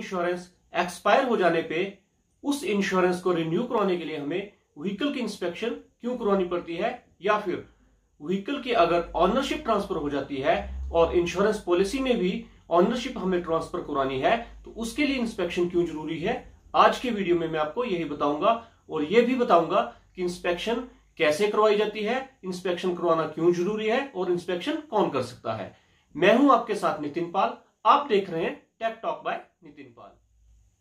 Insurance expire हो जाने पे उस इंश्योरेंस को रिन्यू करवाने के लिए हमें व्हीकल की इंस्पेक्शन क्यों करवानी पड़ती है, या फिर व्हीकल की अगर ऑनरशिप ट्रांसफर हो जाती है और इंश्योरेंस पॉलिसी में भी ऑनरशिप हमें ट्रांसफर करवानी है तो उसके लिए इंस्पेक्शन क्यों जरूरी है। आज के वीडियो में मैं आपको यही बताऊंगा और यह भी बताऊंगा कि इंस्पेक्शन कैसे करवाई जाती है, इंस्पेक्शन करवाना क्यों जरूरी है और इंस्पेक्शन कौन कर सकता है। मैं हूं आपके साथ नितिन पाल, आप देख रहे हैं टेक टॉक बाय नितिन पाल।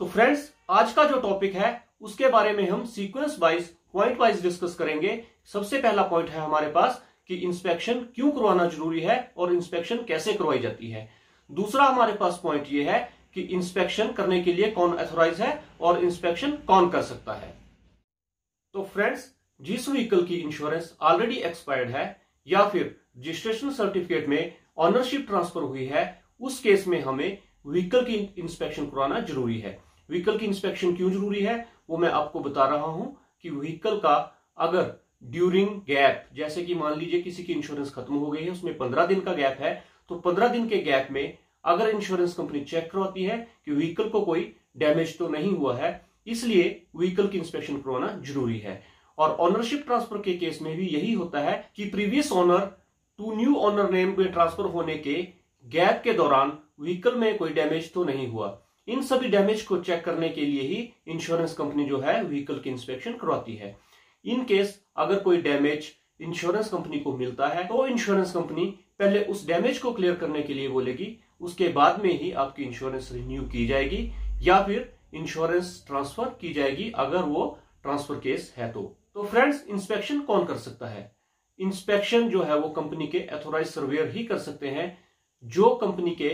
तो फ्रेंड्स, आज का जो टॉपिक है उसके बारे में हम sequence wise point wise discuss करेंगे। सबसे पहला पॉइंट है हमारे पास कि इंस्पेक्शन क्यों करवाना जरूरी है और इंस्पेक्शन कैसे करवाई जाती है। दूसरा हमारे पास पॉइंट यह है कि इंस्पेक्शन करने के लिए कौन ऑथराइज है और इंस्पेक्शन कौन कर सकता है। तो फ्रेंड्स, जिस व्हीकल की इंश्योरेंस ऑलरेडी एक्सपायर्ड है या फिर रजिस्ट्रेशन सर्टिफिकेट में ऑनरशिप ट्रांसफर हुई है, उस केस में हमें व्हीकल की इंस्पेक्शन करवाना जरूरी है। व्हीकल की इंस्पेक्शन क्यों जरूरी है वो मैं आपको बता रहा हूं कि व्हीकल का अगर ड्यूरिंग गैप, जैसे कि मान लीजिए किसी की इंश्योरेंस खत्म हो गई है, उसमें 15 दिन का गैप है, तो 15 दिन के गैप में अगर इंश्योरेंस कंपनी चेक करवाती है कि व्हीकल को कोई डैमेज तो नहीं हुआ है, इसलिए व्हीकल की इंस्पेक्शन करवाना जरूरी है। और ओनरशिप ट्रांसफर के केस में भी यही होता है कि previous owner to new owner name में ट्रांसफर होने के गैप के दौरान व्हीकल में कोई डैमेज तो नहीं हुआ। इन सभी डैमेज को चेक करने के लिए ही इंश्योरेंस कंपनी जो है व्हीकल की इंस्पेक्शन करवाती है। इन केस अगर कोई डैमेज इंश्योरेंस कंपनी को मिलता है तो इंश्योरेंस कंपनी पहले उस डैमेज को क्लियर करने के लिए बोलेगी, उसके बाद में ही आपकी इंश्योरेंस रिन्यू की जाएगी या फिर इंश्योरेंस ट्रांसफर की जाएगी अगर वो ट्रांसफर केस है तो फ्रेंड्स, इंस्पेक्शन कौन कर सकता है? इंस्पेक्शन जो है वो कंपनी के ऑथराइज सर्वेयर ही कर सकते हैं। जो कंपनी के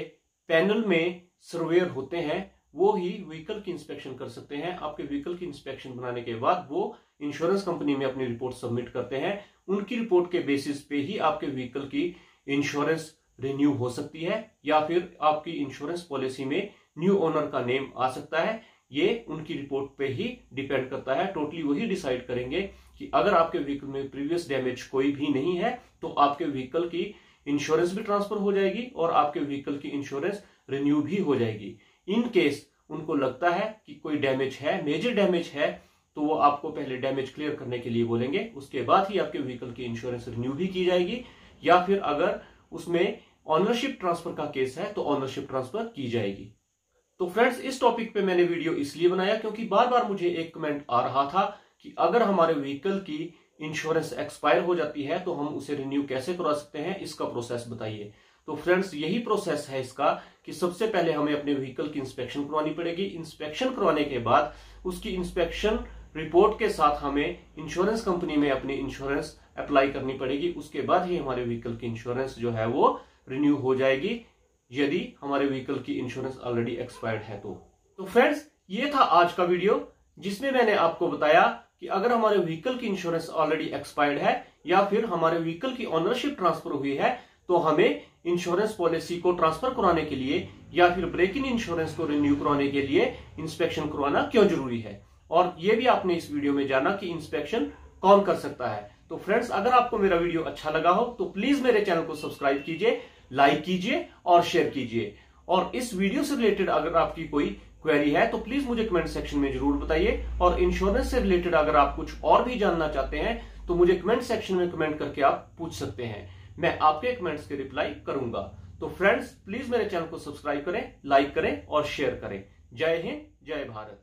पैनल में सर्वेयर होते हैं वो ही व्हीकल की इंस्पेक्शन कर सकते हैं। आपके व्हीकल की इंस्पेक्शन बनाने के बाद वो इंश्योरेंस कंपनी में अपनी रिपोर्ट सबमिट करते हैं। उनकी रिपोर्ट के बेसिस पे ही आपके व्हीकल की इंश्योरेंस रिन्यू हो सकती है या फिर आपकी इंश्योरेंस पॉलिसी में न्यू ओनर का नेम आ सकता है। ये उनकी रिपोर्ट पे ही डिपेंड करता है। टोटली वही डिसाइड करेंगे कि अगर आपके व्हीकल में प्रीवियस डैमेज कोई भी नहीं है तो आपके व्हीकल की इंश्योरेंस भी ट्रांसफर हो जाएगी और आपके व्हीकल की इंश्योरेंस रिन्यू भी हो जाएगी। इन केस उनको लगता है कि कोई डैमेज है, मेजर डैमेज है, तो वो आपको पहले डैमेज क्लियर करने के लिए बोलेंगे, उसके बाद ही आपके व्हीकल की इंश्योरेंस रिन्यू भी की जाएगी। या फिर अगर उसमें ऑनरशिप ट्रांसफर का केस है तो ऑनरशिप ट्रांसफर की जाएगी। तो फ्रेंड्स, इस टॉपिक पे मैंने वीडियो इसलिए बनाया क्योंकि बार बार मुझे एक कमेंट आ रहा था कि अगर हमारे व्हीकल की इंश्योरेंस एक्सपायर हो जाती है तो हम उसे रिन्यू कैसे करा सकते हैं, इसका प्रोसेस बताइए। तो फ्रेंड्स, यही प्रोसेस है इसका कि सबसे पहले हमें अपने व्हीकल की इंस्पेक्शन करवानी पड़ेगी। इंस्पेक्शन करवाने के बाद उसकी इंस्पेक्शन रिपोर्ट के साथ हमें इंश्योरेंस कंपनी में अपनी इंश्योरेंस अप्लाई करनी पड़ेगी। उसके बाद ही हमारे व्हीकल की इंश्योरेंस जो है वो रिन्यू हो जाएगी, यदि हमारे व्हीकल की इंश्योरेंस ऑलरेडी एक्सपायर्ड है तो फ्रेंड्स, ये था आज का वीडियो जिसमें मैंने आपको बताया कि अगर हमारे व्हीकल की इंश्योरेंस ऑलरेडी एक्सपायर्ड है या फिर हमारे व्हीकल की ओनरशिप ट्रांसफर हुई है तो हमें इंश्योरेंस पॉलिसी को ट्रांसफर कराने के लिए या फिर ब्रेक इन इंश्योरेंस को रिन्यू कराने के लिए इंस्पेक्शन करवाना क्यों जरूरी है। और यह भी आपने इस वीडियो में जाना कि इंस्पेक्शन कौन कर सकता है। तो फ्रेंड्स, अगर आपको मेरा वीडियो अच्छा लगा हो तो प्लीज मेरे चैनल को सब्सक्राइब कीजिए, लाइक कीजिए और शेयर कीजिए। और इस वीडियो से रिलेटेड अगर आपकी कोई क्वेरी है तो प्लीज मुझे कमेंट सेक्शन में जरूर बताइए। और इंश्योरेंस से रिलेटेड अगर आप कुछ और भी जानना चाहते हैं तो मुझे कमेंट सेक्शन में कमेंट करके आप पूछ सकते हैं, मैं आपके कमेंट्स के रिप्लाई करूंगा। तो फ्रेंड्स, प्लीज मेरे चैनल को सब्सक्राइब करें, लाइक करें और शेयर करें। जय हिंद, जय भारत।